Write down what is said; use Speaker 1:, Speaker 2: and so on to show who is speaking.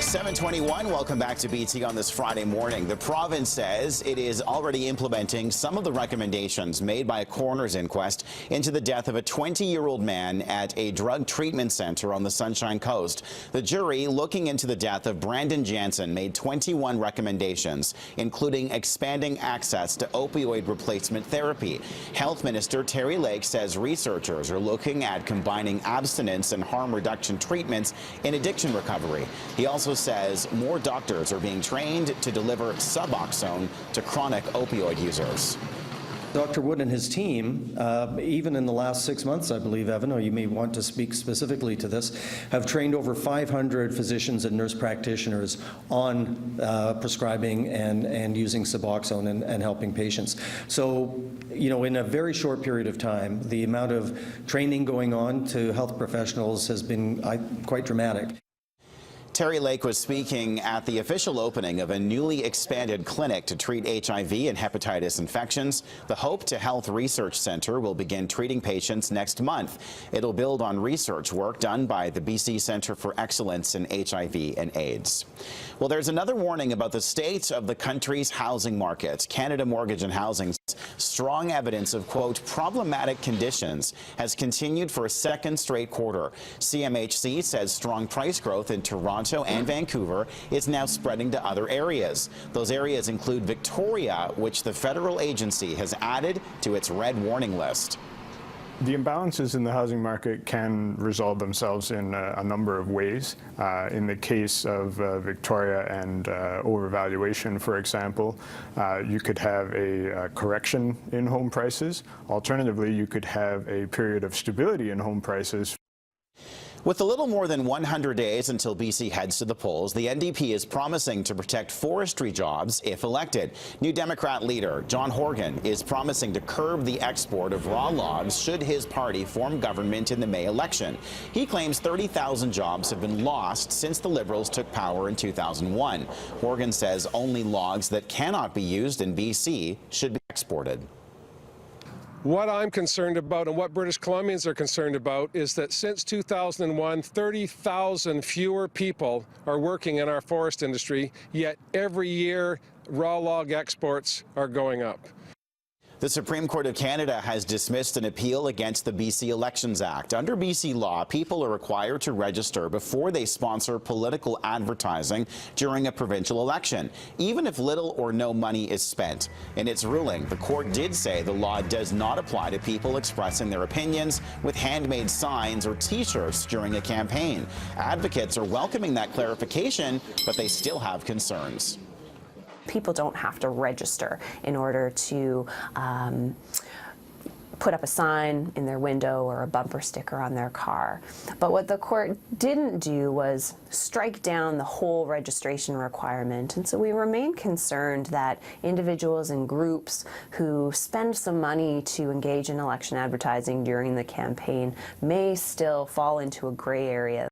Speaker 1: 7:21. Welcome back to BT on this Friday morning. The province says it is already implementing some of the recommendations made by a coroner's inquest into the death of a 20-year-old man at a drug treatment center on the Sunshine Coast. The jury looking into the death of Brandon Jansen made 21 recommendations, including expanding access to opioid replacement therapy. Health Minister Terry Lake says researchers are looking at combining abstinence and harm reduction treatments in addiction recovery. He also says more doctors are being trained to deliver Suboxone to chronic opioid users.
Speaker 2: Dr. Wood and his team, even in the last 6 months, I believe, Evan, or you may want to speak specifically to this, have trained over 500 physicians and nurse practitioners on prescribing and using Suboxone and helping patients. So, you know, in a very short period of time, the amount of training going on to health professionals has been quite dramatic.
Speaker 1: Terry Lake was speaking at the official opening of a newly expanded clinic to treat HIV and hepatitis infections. The Hope to Health Research Centre will begin treating patients next month. It'll build on research work done by the BC Centre for Excellence in HIV and AIDS. Well, there's another warning about the state of the country's housing market. Canada Mortgage and Housing's strong evidence of, quote, problematic conditions has continued for a second straight quarter. CMHC says strong price growth in Toronto and Vancouver is now spreading to other areas. Those areas include Victoria, which the federal agency has added to its red warning list.
Speaker 3: The imbalances in the housing market can resolve themselves in a number of ways. In the case of Victoria and overvaluation, for example, you could have a correction in home prices. Alternatively, you could have a period of stability in home prices.
Speaker 1: With a little more than 100 days until BC heads to the polls, the NDP is promising to protect forestry jobs if elected. New Democrat leader John Horgan is promising to curb the export of raw logs should his party form government in the May election. He claims 30,000 jobs have been lost since the Liberals took power in 2001. Horgan says only logs that cannot be used in BC should be exported.
Speaker 4: What I'm concerned about and what British Columbians are concerned about is that since 2001, 30,000 fewer people are working in our forest industry, yet every year raw log exports are going up.
Speaker 1: The Supreme Court of Canada has dismissed an appeal against the BC Elections Act. Under BC law, people are required to register before they sponsor political advertising during a provincial election, even if little or no money is spent. In its ruling, the court did say the law does not apply to people expressing their opinions with handmade signs or T-shirts during a campaign. Advocates are welcoming that clarification, but they still have concerns.
Speaker 5: People don't have to register in order to put up a sign in their window or a bumper sticker on their car. But what the court didn't do was strike down the whole registration requirement. And so we remain concerned that individuals and groups who spend some money to engage in election advertising during the campaign may still fall into a gray area.